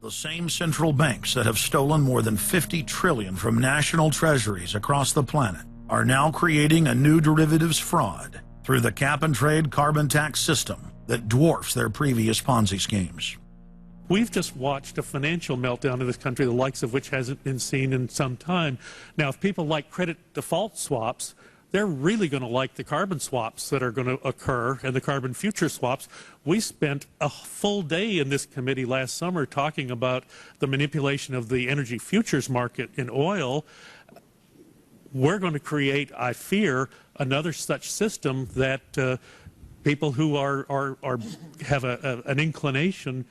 The same central banks that have stolen more than 50 trillion from national treasuries across the planet are now creating a new derivatives fraud through the cap-and-trade carbon tax system that dwarfs their previous Ponzi schemes. We've just watched a financial meltdown in this country, the likes of which hasn't been seen in some time. Now, if people like credit default swaps, they're really going to like the carbon swaps that are going to occur and the carbon future swaps. We spent a full day in this committee last summer talking about the manipulation of the energy futures market in oil. We're going to create, I fear, another such system that people who have an inclination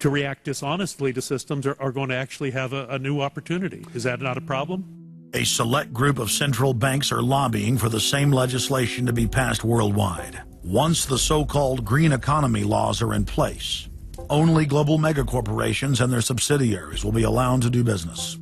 to react dishonestly to systems are going to actually have a new opportunity. Is that not a problem? A select group of central banks are lobbying for the same legislation to be passed worldwide. Once the so-called green economy laws are in place, only global megacorporations and their subsidiaries will be allowed to do business.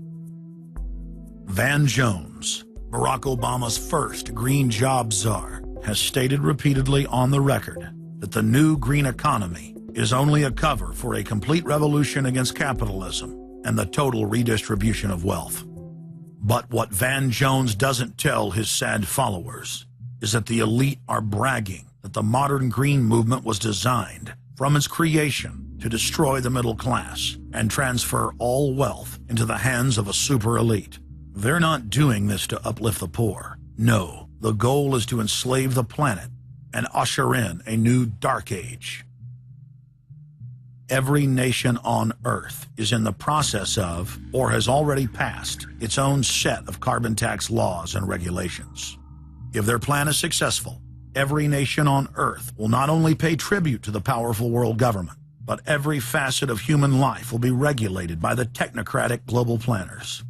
Van Jones, Barack Obama's first green job czar, has stated repeatedly on the record that the new green economy is only a cover for a complete revolution against capitalism and the total redistribution of wealth. But what Van Jones doesn't tell his sad followers is that the elite are bragging that the modern green movement was designed from its creation to destroy the middle class and transfer all wealth into the hands of a super elite. They're not doing this to uplift the poor. No, the goal is to enslave the planet and usher in a new dark age. Every nation on Earth is in the process of, or has already passed, its own set of carbon tax laws and regulations. If their plan is successful, every nation on Earth will not only pay tribute to the powerful world government, but every facet of human life will be regulated by the technocratic global planners.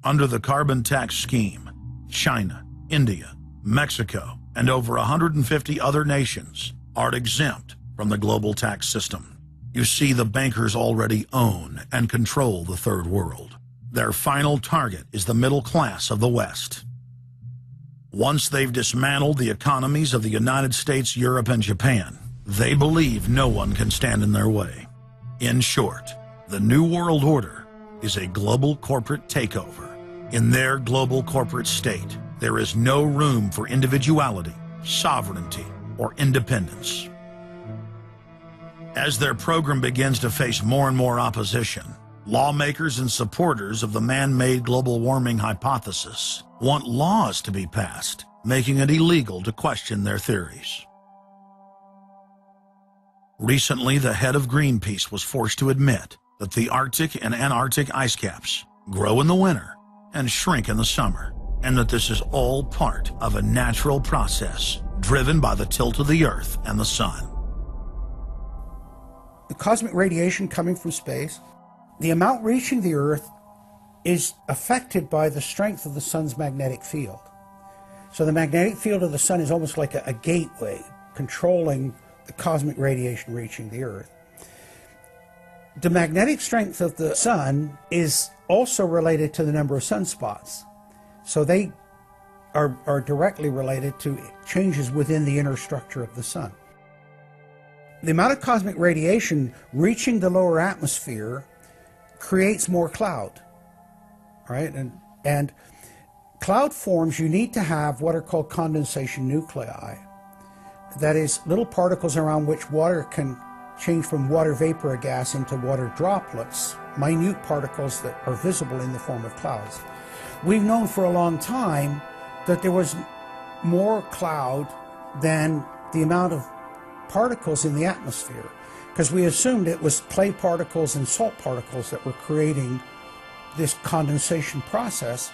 Under the carbon tax scheme, China, India, Mexico, and over 150 other nations are exempt from the global tax system. You see, the bankers already own and control the third world. Their final target is the middle class of the West. Once they've dismantled the economies of the United States, Europe, and Japan, they believe no one can stand in their way. In short, the New World Order is a global corporate takeover. In their global corporate state, there is no room for individuality, sovereignty, or independence. As their program begins to face more and more opposition, lawmakers and supporters of the man-made global warming hypothesis want laws to be passed, making it illegal to question their theories. Recently, the head of Greenpeace was forced to admit that the Arctic and Antarctic ice caps grow in the winter and shrink in the summer, and that this is all part of a natural process driven by the tilt of the Earth and the Sun. The cosmic radiation coming from space, the amount reaching the Earth is affected by the strength of the Sun's magnetic field. So the magnetic field of the Sun is almost like a gateway controlling the cosmic radiation reaching the Earth. The magnetic strength of the Sun is also related to the number of sunspots. So they are directly related to changes within the inner structure of the Sun. The amount of cosmic radiation reaching the lower atmosphere creates more cloud, right? And cloud forms, you need to have what are called condensation nuclei. That is, little particles around which water can change from water vapor or gas into water droplets, minute particles that are visible in the form of clouds. We've known for a long time that there was more cloud than the amount of particles in the atmosphere, because we assumed it was clay particles and salt particles that were creating this condensation process,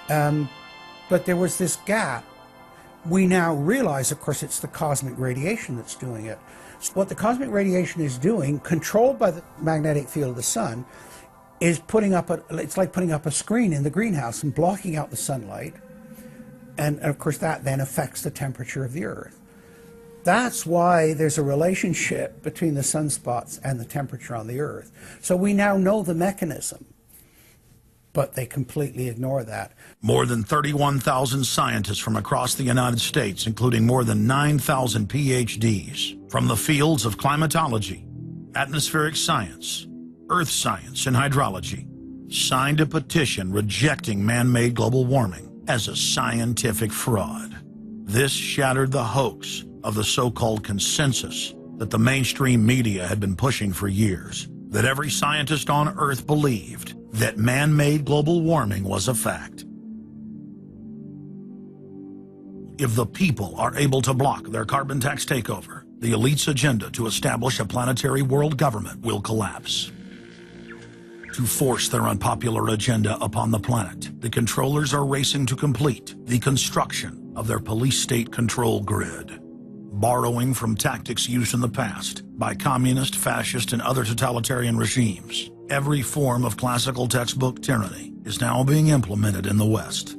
but there was this gap. We now realize, of course, it's the cosmic radiation that's doing it. So what the cosmic radiation is doing, controlled by the magnetic field of the Sun, is it's like putting up a screen in the greenhouse and blocking out the sunlight, and of course that then affects the temperature of the Earth. That's why there's a relationship between the sunspots and the temperature on the Earth. So we now know the mechanism, but they completely ignore that. More than 31,000 scientists from across the United States, including more than 9,000 PhDs from the fields of climatology, atmospheric science, Earth Science and Hydrology, signed a petition rejecting man-made global warming as a scientific fraud. This shattered the hoax of the so-called consensus that the mainstream media had been pushing for years, that every scientist on Earth believed that man-made global warming was a fact. If the people are able to block their carbon tax takeover, the elite's agenda to establish a planetary world government will collapse. To force their unpopular agenda upon the planet, the controllers are racing to complete the construction of their police state control grid. Borrowing from tactics used in the past by communist, fascist, and other totalitarian regimes, every form of classical textbook tyranny is now being implemented in the West.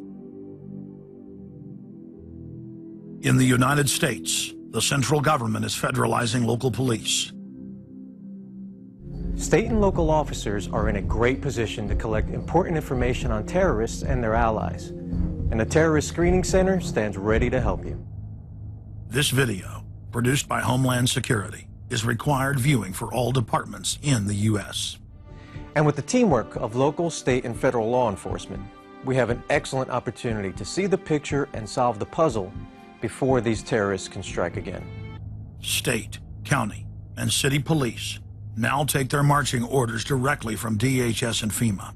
In the United States, the central government is federalizing local police. State and local officers are in a great position to collect important information on terrorists and their allies, and the Terrorist Screening Center stands ready to help you. This video, produced by Homeland Security, is required viewing for all departments in the U.S. And with the teamwork of local, state, and federal law enforcement, we have an excellent opportunity to see the picture and solve the puzzle before these terrorists can strike again. State, county, and city police now take their marching orders directly from DHS and FEMA.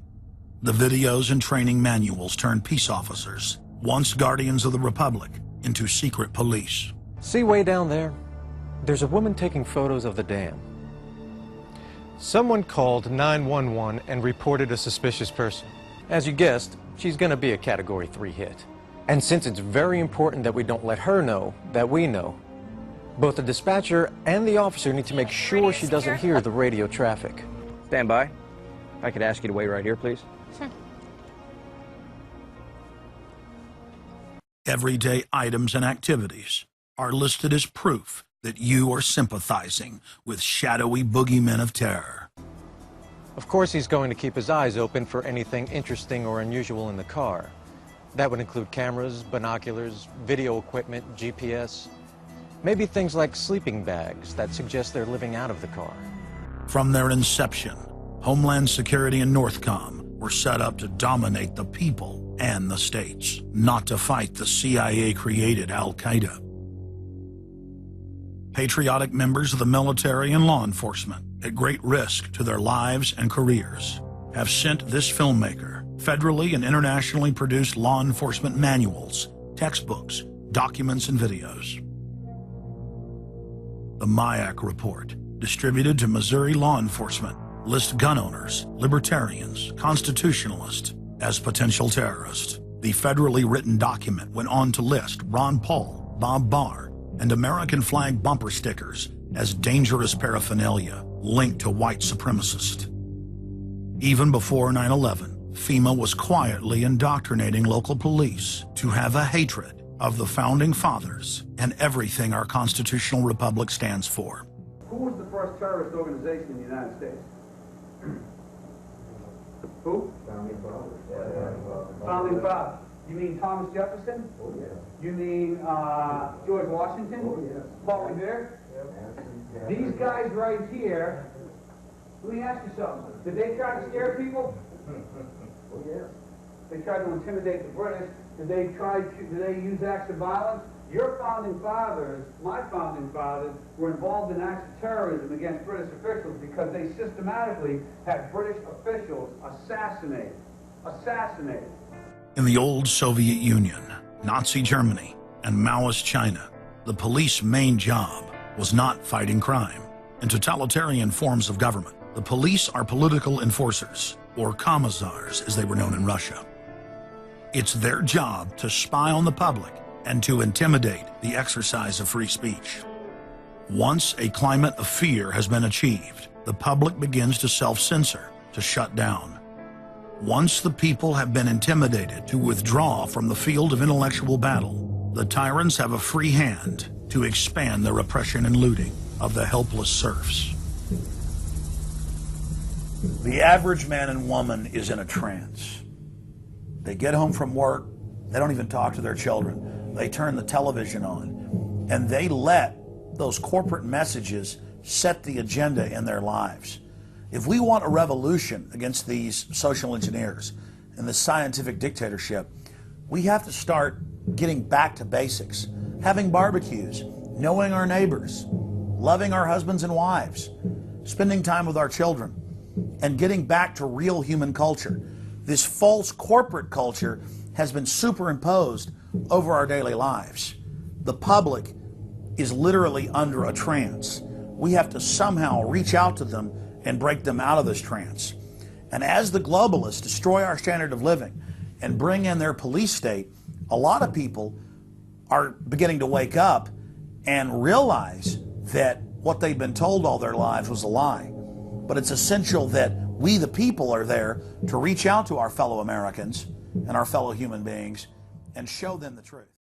The videos and training manuals turn peace officers, once guardians of the Republic, into secret police. See way down there? There's a woman taking photos of the dam. Someone called 911 and reported a suspicious person. As you guessed, she's going to be a Category 3 hit. And since it's very important that we don't let her know that we know, both the dispatcher and the officer need to make sure she doesn't hear the radio traffic. Stand by. If I could ask you to wait right here, please. Sure. Everyday items and activities are listed as proof that you are sympathizing with shadowy boogeymen of terror. Of course, he's going to keep his eyes open for anything interesting or unusual in the car. That would include cameras, binoculars, video equipment, GPS, maybe things like sleeping bags that suggest they're living out of the car. From their inception, Homeland Security and Northcom were set up to dominate the people and the states, not to fight the CIA-created Al-Qaeda. Patriotic members of the military and law enforcement, at great risk to their lives and careers, have sent this filmmaker federally and internationally produced law enforcement manuals, textbooks, documents, and videos. The MIAC report, distributed to Missouri law enforcement, lists gun owners, libertarians, constitutionalists as potential terrorists. The federally written document went on to list Ron Paul, Bob Barr, and American flag bumper stickers as dangerous paraphernalia linked to white supremacists. Even before 9/11, FEMA was quietly indoctrinating local police to have a hatred of the Founding Fathers and everything our constitutional republic stands for. Who was the first terrorist organization in the United States? Who? Founding Fathers. Founding Fathers. You mean Thomas Jefferson? Oh, yeah. You mean George Washington? Oh, yes. Paul Revere? Yeah. These guys right here, let me ask you something. Did they try to scare people? Oh, yes. They tried to intimidate the British. Did they use acts of violence? Your founding fathers, my founding fathers, were involved in acts of terrorism against British officials because they systematically had British officials assassinated. In the old Soviet Union, Nazi Germany, and Maoist China, the police's main job was not fighting crime. In totalitarian forms of government, the police are political enforcers, or commissars as they were known in Russia. It's their job to spy on the public and to intimidate the exercise of free speech. Once a climate of fear has been achieved, the public begins to self-censor, to shut down. Once the people have been intimidated to withdraw from the field of intellectual battle, the tyrants have a free hand to expand their oppression and looting of the helpless serfs. The average man and woman is in a trance. They get home from work, they don't even talk to their children. They turn the television on, and they let those corporate messages set the agenda in their lives. If we want a revolution against these social engineers and the scientific dictatorship, we have to start getting back to basics, having barbecues, knowing our neighbors, loving our husbands and wives, spending time with our children, and getting back to real human culture. This false corporate culture has been superimposed over our daily lives. The public is literally under a trance. We have to somehow reach out to them and break them out of this trance. And as the globalists destroy our standard of living and bring in their police state, a lot of people are beginning to wake up and realize that what they've been told all their lives was a lie. But it's essential that we, the people, are there to reach out to our fellow Americans and our fellow human beings and show them the truth.